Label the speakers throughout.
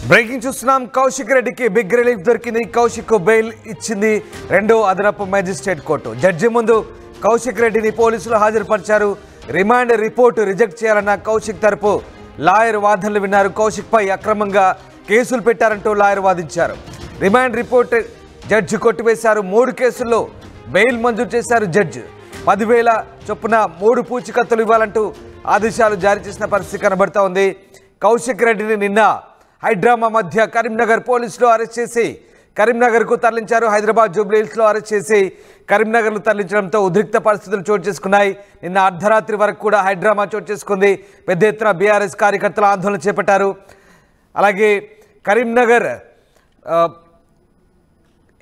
Speaker 1: Breaking చూస్తున్నాం. కౌశిక్ రెడ్డికి big relief దొరికింది. కౌశిక్ బెయిల్ ఇచ్చింది రెండో అదనపు మేజిస్ట్రేట్ కోర్టు. జడ్జి ముందు కౌశిక్ రెడ్డిని పోలీసులు హాజరుపరిచారు. రిమాండ్ రిపోర్టు రిజెక్ట్ చేయాలన్న కౌశిక్ తరపు లాయర్ వాదనలు విన్నారు. కౌశిక్ పై అక్రమంగా కేసులు పెట్టారంటూ లాయర్ వాదించారు. రిమాండ్ రిపోర్ట్ జడ్జి కొట్టివేశారు. 3 కేసుల్లో బెయిల్ మంజూరు చేశారు జడ్జి. 10,000 చొప్పున 3 పూచికత్తులు ఇవ్వాలంటూ ఆదేశాలు జారీ చేసిన పరిస్థితి కనబడతా ఉంది. కౌశిక్ రెడ్డిని నిన్న హైడ్రామా మధ్య కరీంనగర్ పోలీసులు అరెస్ట్ చేసి కరీంనగర్కు తరలించారు. హైదరాబాద్ జూబ్లీహిల్స్లో అరెస్ట్ చేసి కరీంనగర్లో తరలించడంతో ఉద్రిక్త పరిస్థితులు చోటు చేసుకున్నాయి. నిన్న అర్ధరాత్రి వరకు కూడా హైడ్రామా చోటు చేసుకుంది. పెద్ద ఎత్తున బీఆర్ఎస్ కార్యకర్తలు ఆందోళన చేపట్టారు. అలాగే కరీంనగర్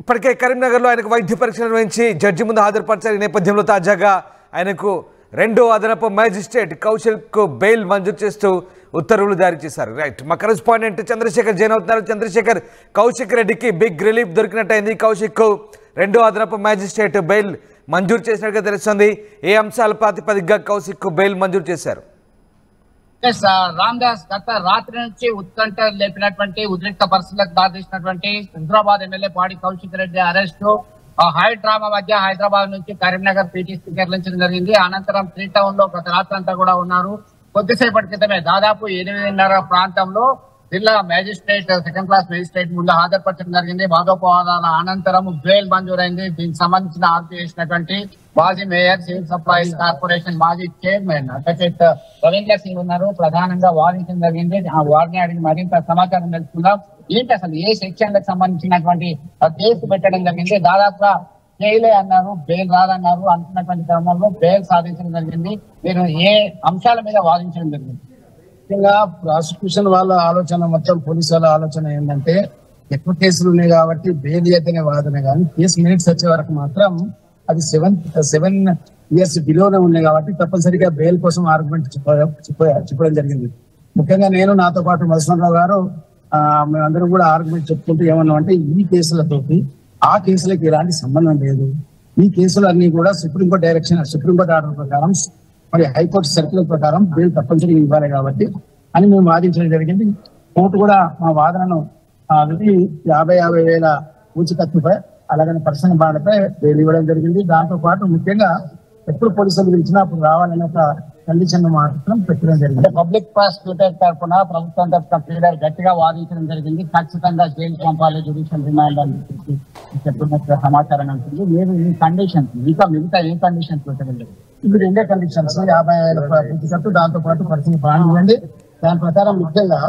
Speaker 1: ఇప్పటికే కరీంనగర్లో ఆయనకు వైద్య పరీక్ష నిర్వహించి జడ్జి ముందు హాజరుపరిచారు. ఈ నేపథ్యంలో తాజాగా ఆయనకు రెండో అదనపు మ్యాజిస్ట్రేట్ కౌశిక్ బెయిల్ మంజూరు చేస్తూ ఉత్తర్వులు జారీ చేశారు. రైట్, మా కరెస్పాండెంట్ చంద్రశేఖర్ జైన్ అవుతున్నారు. చంద్రశేఖర్, కౌశిక్ రెడ్డికి బిగ్ రిలీఫ్ దొరికినట్టయింది. కౌశిక్ రెండో అదనపు మ్యాజిస్ట్రేట్ బెయిల్ మంజూరు చేసినట్టుగా తెలుస్తుంది. ఏ అంశాల ప్రాతిపదికగా కౌశిక్ బెయిల్ మంజూరు చేశారు?
Speaker 2: రామ్ దాస్ గత రాత్రి నుంచి ఉత్కంఠ లేపినటువంటి ఉద్రిక్త పరిస్థితులకు దారితీసినటువంటి హైదరాబాద్ ఎమ్మెల్యే పాడి కౌశిక్ రెడ్డి అరెస్టు హైడ్రామా మధ్య హైదరాబాద్ నుంచి కరీంనగర్ పీటీసీ తరలించడం జరిగింది. అనంతరం 3 టౌన్ లో గత రాత్రి అంతా కూడా ఉన్నారు. కొద్దిసేపటి క్రితమే దాదాపు 8:30 ప్రాంతంలో జిల్లా మేజిస్ట్రేట్ సెకండ్ క్లాస్ మేజిస్ట్రేట్ ముందు హాజరుపరచడం జరిగింది. వాదోపవాదాల అనంతరం బెయిల్ మంజూరైంది. దీనికి సంబంధించిన ఆర్గ్యూ చేసినటువంటి మాజీ మేయర్, సివిల్ సప్లైస్ కార్పొరేషన్ మాజీ చైర్మన్ అడ్వకేట్ రవీంద్ర సింగ్ ఉన్నారు. ప్రధానంగా వాదించడం జరిగింది. ఆ వారిని అడిగి మరింత సమాచారం తెలుసుకుందాం. ఏంటి అసలు ఏ సెక్షన్లకు సంబంధించినటువంటి కేసు పెట్టడం జరిగింది? దాదాపుగా జైలే అన్నారు, బెయిల్ రాదన్నారు. అనుకున్నటువంటి క్రమంలో బెయిల్ సాధించడం జరిగింది. మీరు ఏ అంశాల మీద వాదించడం జరిగింది?
Speaker 3: ముఖ్యంగా ప్రాసిక్యూషన్ వాళ్ళ ఆలోచన, మొత్తం పోలీసు వాళ్ళ ఆలోచన ఏంటంటే ఎక్కువ కేసులు ఉన్నాయి కాబట్టి బెయిల్ అయితేనే వాదన, కానీ కేసు మినిట్స్ వచ్చే వరకు మాత్రం అది 7 years బిలోనే ఉన్నాయి కాబట్టి తప్పనిసరిగా బెయిల్ కోసం ఆర్గ్యుమెంట్ చెప్పడం జరిగింది. ముఖ్యంగా నేను, నాతో పాటు మధుసూదన్ గారు మేమందరం కూడా ఆర్గ్యుమెంట్ చెప్పుకుంటూ ఏమన్నాం అంటే ఈ కేసులతోటి ఆ కేసులకు ఎలాంటి సంబంధం లేదు. ఈ కేసులన్నీ కూడా సుప్రీంకోర్టు డైరెక్షన్, సుప్రీంకోర్టు ఆర్డర్ ప్రకారం మరి హైకోర్టు సర్క్యులర్ ప్రకారం బెయిల్ తప్పనిసరిగా ఇవ్వాలి కాబట్టి అని మేము వాదించడం జరిగింది. కోర్టు కూడా మా వాదనను 50,000 పూచికత్తుపై అలాగని పర్సనల్ బాండ్పై బెయిల్ ఇవ్వడం జరిగింది. దాంతో పాటు ముఖ్యంగా ఎప్పుడు పోలీసులు పిలిచినా అప్పుడు రావాలనే ఒక కండిషన్ మాత్రం పెట్టడం జరిగింది.
Speaker 2: పబ్లిక్ ప్రాసిక్యూటర్ తరఫున, ప్రభుత్వం తరఫున ప్లీడర్ గట్టిగా వాదించడం జరిగింది. ఖచ్చితంగా జైలు పంపాలి, జ్యుడిషియల్ రిమాండ్ అని చెప్తున్నట్టు సమాచారం ఉంటుంది. మీరు ఈ కండిషన్స్ ఇంకా మిగతా ఏ కండిషన్స్ పెట్టడం జరిగింది?
Speaker 3: ఇప్పుడు 2 కండిషన్స్ 50,000 పూచికత్తు, దాంతో పాటు పర్సనల్ బాండ్ ఇవ్వండి. దాని ప్రకారం ముఖ్యంగా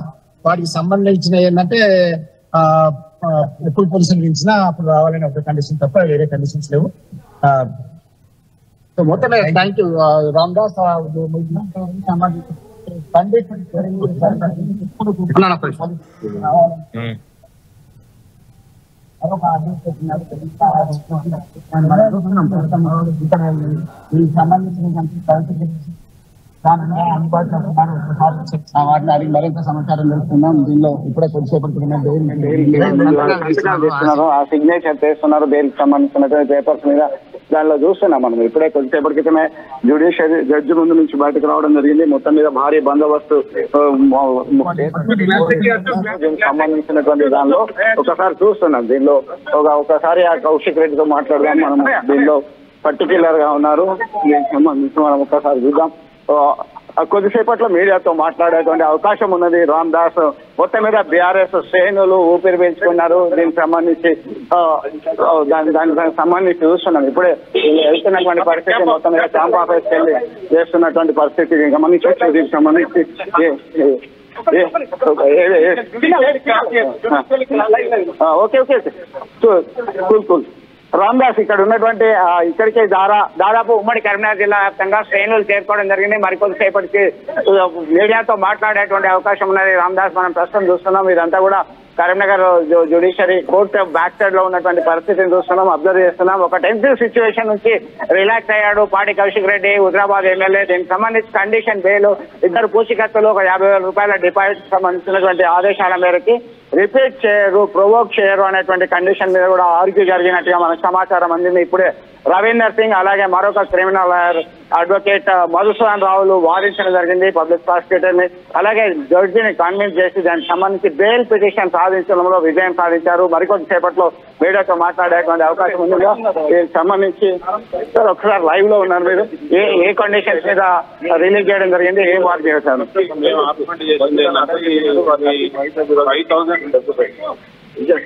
Speaker 3: వాటికి సంబంధించిన ఏంటంటే ఎప్పుడు పోలీసులు పిలిచినా అప్పుడు రావాలని ఒక కండిషన్ తప్ప వేరే కండిషన్స్ లేవు.
Speaker 2: మొత్తం థ్యాంక్ యూ రామ్ దాస్. మరింత సమాచారం తెలుసుకుందాం. దీనిలో ఇప్పుడే కొద్దిసేపటి
Speaker 4: ఆ సిగ్నేచర్ చేస్తున్నారు బెయిల్ సంబంధించినటువంటి పేపర్స్ మీద. దానిలో చూస్తున్నాం మనం ఇప్పుడే కొద్దిసేపటి క్రితమే జ్యుడిషియరీ జడ్జి ముందు నుంచి బయటకు రావడం జరిగింది. మొత్తం మీద భారీ బందోబస్తు సంబంధించినటువంటి దానిలో ఒకసారి చూస్తున్నాం. దీనిలో ఒకసారి ఆ కౌశిక్ రెడ్డితో మాట్లాడదాం. మనం దీనిలో పర్టిక్యులర్ గా ఉన్నారు, దీనికి సంబంధించి మనం ఒకసారి చూద్దాం. కొద్దిసేపట్లో మీడియాతో మాట్లాడేటువంటి అవకాశం ఉన్నది. రామ్ దాస్, మొత్తం మీద బీఆర్ఎస్ శ్రేణులు ఊపిరి పీల్చుకున్నారు. దీనికి సంబంధించి దానికి సంబంధించి చూస్తున్నాం. ఇప్పుడే వెళ్తున్నటువంటి పరిస్థితి, మొత్తం మీద క్యాంప్ ఆఫీస్కి వెళ్ళి చేస్తున్నటువంటి పరిస్థితి గమనించవచ్చు. దీనికి సంబంధించి ఓకే కూల్ రామ్ దాస్, ఇక్కడ ఉన్నటువంటి ఇక్కడికే దాదాపు ఉమ్మడి కరీంనగర్ జిల్లా వ్యాప్తంగా శ్రేణులు చేరుకోవడం జరిగింది. మరికొద్దిసేపటికి మీడియాతో మాట్లాడేటువంటి అవకాశం ఉన్నది. రామ్ దాస్, మనం ప్రస్తుతం చూస్తున్నాం ఇదంతా కూడా Karimnagar judiciary court back side లో ఉన్నటువంటి పరిస్థితిని చూస్తున్నాం, అబ్జర్వ్ చేస్తున్నాం. ఒక టెన్సివ్ సిచ్యువేషన్ నుంచి రిలాక్స్ అయ్యాడు పాడి కౌశిక్ రెడ్డి, హుజరాబాద్ ఎమ్మెల్యే. దీనికి సంబంధించి కండిషన్ బెయిల్, 2 పూచికత్తులు, ఒక 50,000 రూపాయల డిపాజిట్ సంబంధించినటువంటి ఆదేశాల మేరకు రిపీట్ చేయరు, ప్రొవోక్ చేయరు అనేటువంటి కండిషన్ మీద కూడా ఆర్గ్యూ జరిగినట్టుగా మనకు సమాచారం అందింది. ఇప్పుడే రవీందర్ సింగ్ అలాగే మరొక క్రిమినల్ లాయర్ అడ్వకేట్ మధుసూదన్ రావులు వాదించడం జరిగింది పబ్లిక్ ప్రాసిక్యూటర్ ని. అలాగే జడ్జిని కన్విన్స్ చేసి దానికి సంబంధించి బెయిల్ పిటిషన్ సాధించడంలో విజయం సాధించారు. మరికొద్ది సేపట్లో మీడియాతో మాట్లాడేటువంటి అవకాశం ఉంది. దీనికి సంబంధించి సార్ ఒకసారి లైవ్ లో ఉన్నారు మీరు, ఏ కండిషన్స్ మీద రిలీజ్ చేయడం జరిగింది, ఏం ఆర్గ్యూ చేశారు?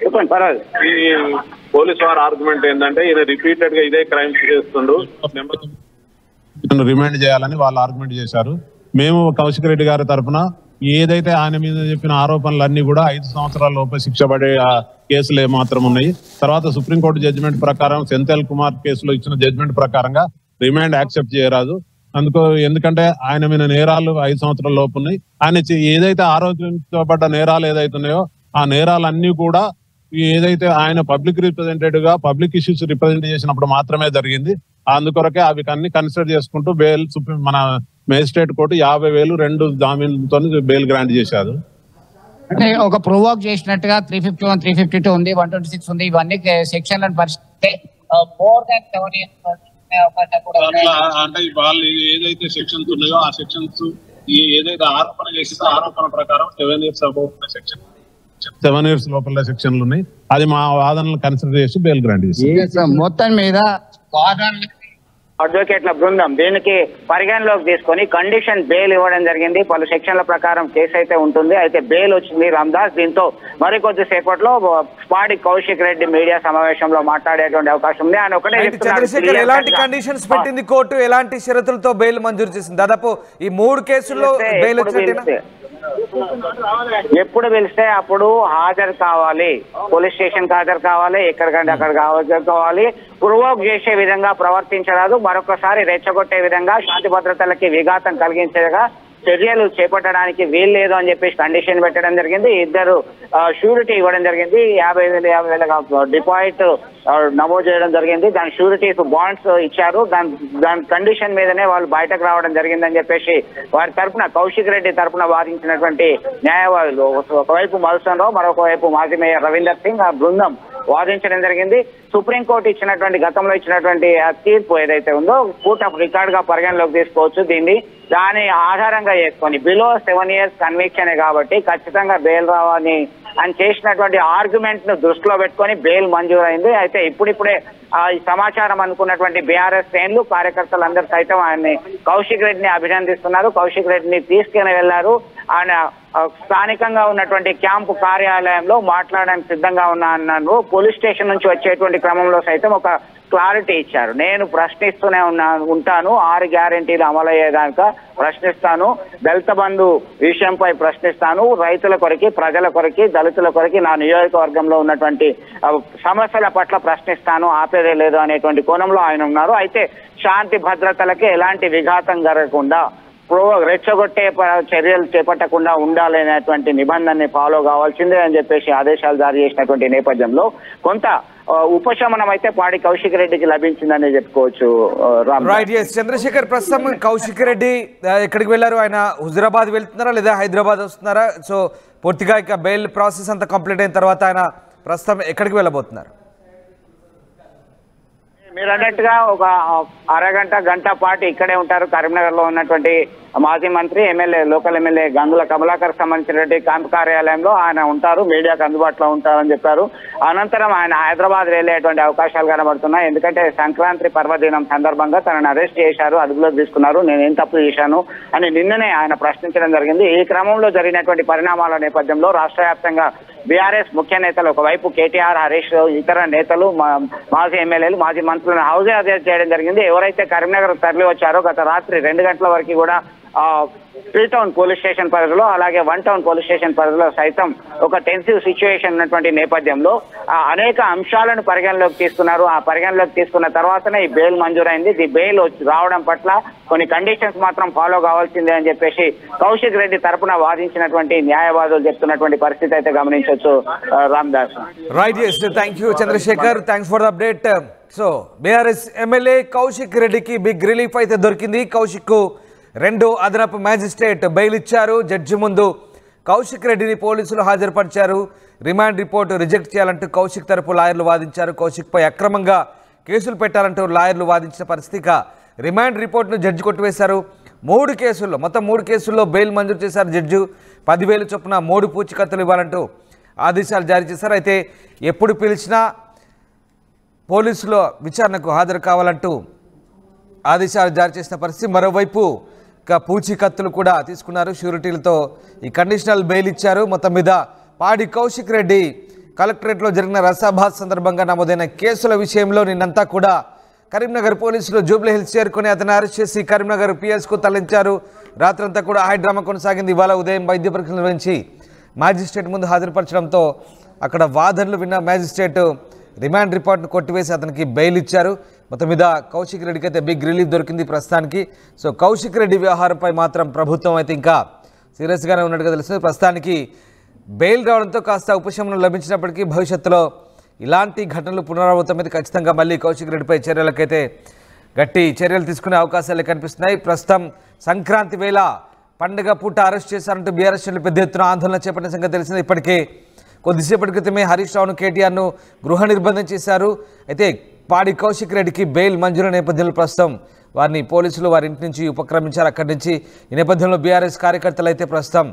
Speaker 4: చెప్పండి పర్వాలేదు.
Speaker 5: ఈ పోలీస్ వారి ఆర్గ్యుమెంట్ ఏంటంటే ఈయన రిపీటెడ్ గా ఇదే క్రైమ్స్ చేస్తుండు, రిమాండ్ చేయాలని వాళ్ళు ఆర్గ్యుమెంట్ చేశారు. మేము కౌశిక్ రెడ్డి గారి తరఫున ఏదైతే ఆయన మీద చెప్పిన ఆరోపణలన్నీ కూడా 5 సంవత్సరాల లోపే శిక్ష పడే కేసులు మాత్రం ఉన్నాయి. తర్వాత సుప్రీంకోర్టు జడ్జిమెంట్ ప్రకారం సెంథిల్ కుమార్ కేసులో ఇచ్చిన జడ్జిమెంట్ ప్రకారంగా రిమాండ్ యాక్సెప్ట్ చేయరాదు. ఎందుకంటే ఆయన మీద నేరాలు 5 సంవత్సరాల లోపు ఉన్నాయి. ఆయన ఏదైతే ఆరోపించబడ్డ నేరాలు ఏదైతే ఉన్నాయో ఆ నేరాలన్నీ కూడా ఏదైతే ఆయన పబ్లిక్ రిప్రజెంటేటివ్ గా పబ్లిక్ ఇష్యూస్ రిప్రజెంట్ చేసినప్పుడు మాత్రమే జరిగింది. అందుకొరకే అవి అన్ని కన్సిడర్ చేసుకుంటూ బెయిల్ మన మేజిస్ట్రేట్ కోర్టు 50,000 2 జామీన్లతో బెయిల్ గ్రాంట్ చేశారు.
Speaker 2: అంటే ఒక ప్రొవోక్ చేసినట్టుగా 351, 352 ఉంది, 126 ఉంది. ఇవన్నీ సెక్షన్లను పరిశీలిస్తే మోర్ దాన్ 7 years
Speaker 5: అంటే వాళ్ళు ఏదైతే సెక్షన్స్ ఉన్నాయో ఆ సెక్షన్స్ ఏదైతే ఆరోపణ చేసిందో ఆరోపణ ప్రకారం 7 years అబౌవ్ సెక్షన్ 7 years లోపల సెక్షన్లు ఉన్నాయి. అది మా వాదనలు కన్సిడర్ చేసి బెయిల్ గ్రాంట్ చేసి
Speaker 2: మొత్తం మీద వాదనలు
Speaker 4: అడ్వకేట్ల బృందం దీనికి పరిగణలోకి తీసుకొని కండిషన్ బెయిల్ ఇవ్వడం జరిగింది. పలు సెక్షన్ల ప్రకారం కేసు అయితే ఉంటుంది. అయితే బెయిల్ వచ్చింది రామ్దాస్. దీంతో మరికొద్ది సేపట్లో పాడి కౌశిక్ రెడ్డి మీడియా సమావేశంలో మాట్లాడేటువంటి అవకాశం ఉంది. ఆయన ఒకటే
Speaker 1: చంద్రశేఖర్, ఎలాంటి కండిషన్స్ పెట్టింది కోర్టు, ఎలాంటి షరతులతో బెయిల్ మంజూరు చేసింది? దాదాపు ఈ 3 కేసుల్లో బెయిల్ వచ్చినట్టు
Speaker 4: ఎప్పుడు పిలిస్తే అప్పుడు హాజరు కావాలి, పోలీస్ స్టేషన్ కి హాజరు కావాలి, ఎక్కడికంటే అక్కడికి హాజరు కావాలి. ప్రొవోక్ చేసే విధంగా ప్రవర్తించరాదు, మరొకసారి రెచ్చగొట్టే విధంగా శాంతి భద్రతలకి విఘాతం కలిగించేగా చర్యలు చేపట్టడానికి వీల్లేదు అని చెప్పేసి కండిషన్ పెట్టడం జరిగింది. 2 షూరిటీ ఇవ్వడం జరిగింది. 50,000 డిపాజిట్ నమోదు చేయడం జరిగింది. దాని షూరిటీస్ బాండ్స్ ఇచ్చారు. దాని కండిషన్ మీదనే వాళ్ళు బయటకు రావడం జరిగిందని చెప్పేసి వారి తరఫున కౌశిక్ రెడ్డి తరఫున వాదించినటువంటి న్యాయవాదులు ఒకవైపు మధుసూదన్ రావు, మరొక వైపు మాజీ మేయర్ రవీందర్ సింగ్ ఆ బృందం వాదించడం జరిగింది. సుప్రీంకోర్టు ఇచ్చినటువంటి గతంలో ఇచ్చినటువంటి తీర్పు ఏదైతే ఉందో కోర్ట్ ఆఫ్ రికార్డ్ గా పరిగణలోకి తీసుకోవచ్చు. దాని ఆధారంగా చేసుకొని బిలో 7 years కన్విక్షనే కాబట్టి ఖచ్చితంగా బెయిల్ రావాలని అని చేసినటువంటి ఆర్గ్యుమెంట్ ను దృష్టిలో పెట్టుకొని బెయిల్ మంజూరైంది. అయితే ఇప్పుడిప్పుడే ఈ సమాచారం అనుకున్నటువంటి బీఆర్ఎస్ శ్రేణులు కార్యకర్తలందరూ సైతం ఆయన్ని కౌశిక్ రెడ్డిని అభినందిస్తున్నారు. కౌశిక్ రెడ్డిని తీసుకుని వెళ్లారు. ఆయన స్థానికంగా ఉన్నటువంటి క్యాంపు కార్యాలయంలో మాట్లాడడానికి సిద్ధంగా అన్నారు. పోలీస్ స్టేషన్ నుంచి వచ్చేటువంటి క్రమంలో సైతం ఒక క్లారిటీ ఇచ్చారు. నేను ప్రశ్నిస్తూనే ఉంటాను, 6 గ్యారెంటీలు అమలయ్యేదాకా ప్రశ్నిస్తాను, దళిత బంధు విషయంపై ప్రశ్నిస్తాను, రైతుల కొరకి, ప్రజల కొరకి, దళితుల కొరకి నా నియోజకవర్గంలో ఉన్నటువంటి సమస్యల పట్ల ప్రశ్నిస్తాను, ఆపేదే లేదు అనేటువంటి కోణంలో ఆయన ఉన్నారు. అయితే శాంతి భద్రతలకి ఎలాంటి విఘాతం జరగకుండా రెచ్చగొట్టే చర్యలు చేపట్టకుండా ఉండాలనేటువంటి నిబంధనని ఫాలో కావాల్సిందే అని చెప్పేసి ఆదేశాలు జారీ చేసినటువంటి నేపథ్యంలో కొంత ఉపశమనం అయితే పాడి కౌశిక్ రెడ్డికి లభించిందని చెప్పుకోవచ్చు.
Speaker 1: రైట్. చంద్రశేఖర్, ప్రస్తుతం కౌశిక్ రెడ్డి ఎక్కడికి వెళ్ళారు? ఆయన హుజురాబాద్ వెళ్తున్నారా లేదా హైదరాబాద్ వస్తున్నారా? సో పూర్తిగా ఇక బెయిల్ ప్రాసెస్ అంతా కంప్లీట్ అయిన తర్వాత ఆయన ప్రస్తుతం ఎక్కడికి వెళ్ళబోతున్నారు?
Speaker 4: మీరు అన్నట్టుగా ఒక అరగంట గంట పాటు ఇక్కడే ఉంటారు. కరీంనగర్ లో ఉన్నటువంటి మాజీ మంత్రి లోకల్ ఎమ్మెల్యే గంగుల కమలాకర్ సంబంధించినటువంటి క్యాంపు కార్యాలయంలో ఆయన ఉంటారు, మీడియాకు అందుబాటులో ఉంటారని చెప్పారు. అనంతరం ఆయన హైదరాబాద్ వెళ్లేటువంటి అవకాశాలు కనబడుతున్నాయి. ఎందుకంటే సంక్రాంతి పర్వదినం సందర్భంగా తనను అరెస్ట్ చేశారు, అదుపులోకి తీసుకున్నారు, నేనేం తప్పు చేశాను అని నిన్ననే ఆయన ప్రశ్నించడం జరిగింది. ఈ క్రమంలో జరిగినటువంటి పరిణామాల నేపథ్యంలో రాష్ట్ర వ్యాప్తంగా బీఆర్ఎస్ ముఖ్య నేతలు ఒకవైపు కేటీఆర్, హరీష్, ఇతర నేతలు, మాజీ ఎమ్మెల్యేలు, మాజీ మంత్రులను హౌస్ అరెస్ట్ చేయడం జరిగింది. ఎవరైతే కరీంనగర్ తరలి వచ్చారో గత రాత్రి 2 గంటల వరకు కూడా 3 టౌన్ పోలీస్ స్టేషన్ పరిధిలో అలాగే 1 టౌన్ పోలీస్ స్టేషన్ పరిధిలో సైతం ఒక టెన్సివ్ సిచ్యువేషన్ ఉన్నటువంటి నేపథ్యంలో అనేక అంశాలను పరిగణలోకి తీసుకున్నారు. ఆ పరిగణలోకి తీసుకున్న తర్వాతనే ఈ బెయిల్ మంజూరైంది. ఈ బెయిల్ రావడం పట్ల కొన్ని కండిషన్స్ మాత్రం ఫాలో కావాల్సిందే అని చెప్పేసి కౌశిక్ రెడ్డి తరపున వాదించినటువంటి న్యాయవాదులు చెప్తున్నటువంటి పరిస్థితి అయితే గమనించవచ్చు. Ramdas.
Speaker 1: Right. Thank you Chandrashekar, thanks for the update. So BRS MLA Kaushik రెడ్డికి బిగ్ రిలీఫ్ అయితే దొరికింది. కౌశిక్ 2 అదనపు మ్యాజిస్ట్రేట్ బెయిల్ ఇచ్చారు. జడ్జి ముందు కౌశిక్ రెడ్డిని పోలీసులు హాజరుపరిచారు. రిమాండ్ రిపోర్టు రిజెక్ట్ చేయాలంటూ కౌశిక్ తరపు లాయర్లు వాదించారు. కౌశిక్పై అక్రమంగా కేసులు పెట్టాలంటూ లాయర్లు వాదించిన పరిస్థితిగా రిమాండ్ రిపోర్ట్ను జడ్జి కొట్టివేశారు. 3 కేసుల్లో మొత్తం 3 కేసుల్లో బెయిల్ మంజూరు చేశారు జడ్జి. 10,000 చొప్పున 3 పూచీకత్తులు ఇవ్వాలంటూ ఆదేశాలు జారీ చేశారు. అయితే ఎప్పుడు పిలిచినా పోలీసులు విచారణకు హాజరు కావాలంటూ ఆదేశాలు జారీ చేసిన పరిస్థితి. మరోవైపు పూచీకత్తులు కూడా తీసుకున్నారు. షూరిటీలతో ఈ కండిషనల్ బెయిల్ ఇచ్చారు. మొత్తం మీద పాడి కౌశిక్ రెడ్డి కలెక్టరేట్లో జరిగిన రసాభాస్ సందర్భంగా నమోదైన కేసుల విషయంలో నిన్నంతా కూడా కరీంనగర్ పోలీసులు జూబ్లీ హిల్స్ చేరుకుని అతను అరెస్ట్ చేసి కరీంనగర్ పిఎస్కు తరలించారు. రాత్రంతా కూడా హైడ్రామా కొనసాగింది. ఇవాళ ఉదయం వైద్య పరీక్షలు నిర్వహించి మ్యాజిస్ట్రేట్ ముందు హాజరుపరచడంతో అక్కడ వాదనలు విన్న మ్యాజిస్ట్రేట్ రిమాండ్ రిపోర్ట్ను కొట్టివేసి అతనికి బెయిల్ ఇచ్చారు. మొత్తం మీద కౌశిక్ రెడ్డికి అయితే బిగ్ రిలీఫ్ దొరికింది ప్రస్తుతానికి. సో కౌశిక్ రెడ్డి వ్యవహారంపై మాత్రం ప్రభుత్వం అయితే ఇంకా సీరియస్గానే ఉన్నట్టుగా తెలుస్తుంది. ప్రస్తుతానికి బెయిల్ రావడంతో కాస్త ఉపశమనం లభించినప్పటికీ భవిష్యత్తులో ఇలాంటి ఘటనలు పునరావృతమైతే ఖచ్చితంగా మళ్ళీ కౌశిక్ రెడ్డిపై చర్యలకైతే గట్టి చర్యలు తీసుకునే అవకాశాలు కనిపిస్తున్నాయి. ప్రస్తుతం సంక్రాంతి వేళ పండుగ పూట అరెస్ట్ చేశారంటూ బీఆర్ఎస్ శ్రేణులు పెద్ద ఎత్తున ఆందోళన చేపట్టిన సంగతి తెలిసింది. ఇప్పటికే కొద్దిసేపటి క్రితమే హరీష్ రావును కేటీఆర్ను గృహ నిర్బంధం చేశారు. అయితే పాడి కౌశిక్ రెడ్డికి బెయిల్ మంజూరు నేపథ్యంలో ప్రస్తుతం వారిని పోలీసులు వారి ఇంటి నుంచి ఉపక్రమించారు. అక్కడి నుంచి ఈ నేపథ్యంలో బీఆర్ఎస్ కార్యకర్తలు అయితే ప్రస్తుతం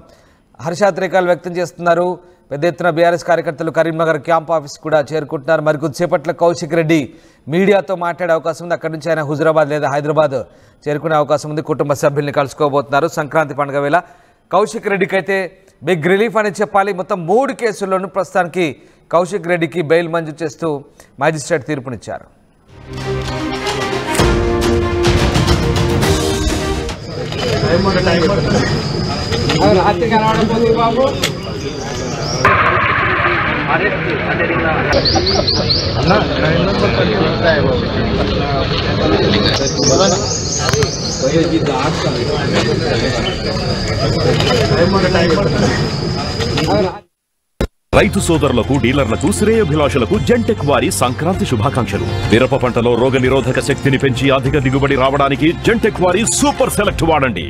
Speaker 1: హర్షాతిరేకాలు వ్యక్తం చేస్తున్నారు. పెద్ద ఎత్తున బీఆర్ఎస్ కార్యకర్తలు కరీంనగర్ క్యాంప్ ఆఫీస్ కూడా చేరుకుంటున్నారు. మరికొద్దిసేపట్లో కౌశిక్ రెడ్డి మీడియాతో మాట్లాడే అవకాశం ఉంది. అక్కడి నుంచి ఆయన హుజరాబాద్ లేదా హైదరాబాద్ చేరుకునే అవకాశం ఉంది. కుటుంబ సభ్యుల్ని కలుసుకోబోతున్నారు. సంక్రాంతి పండుగ వేళ కౌశిక్ రెడ్డికి అయితే బిగ్ రిలీఫ్ అని చెప్పాలి. మొత్తం 3 కేసుల్లోనూ ప్రస్తుతానికి కౌశిక్ రెడ్డికి బెయిల్ మంజూరు చేస్తూ మ్యాజిస్ట్రేట్ తీర్పునిచ్చారు.
Speaker 6: రైతు సోదరులకు డీలర్లకు శ్రేయోభిలాషులకు జెంటెక్ వారి సంక్రాంతి శుభాకాంక్షలు. మిరప పంటలో రోగ నిరోధక శక్తిని పెంచి అధిక దిగుబడి రావడానికి జెంటెక్ వారి సూపర్ సెలెక్ట్ వాడండి.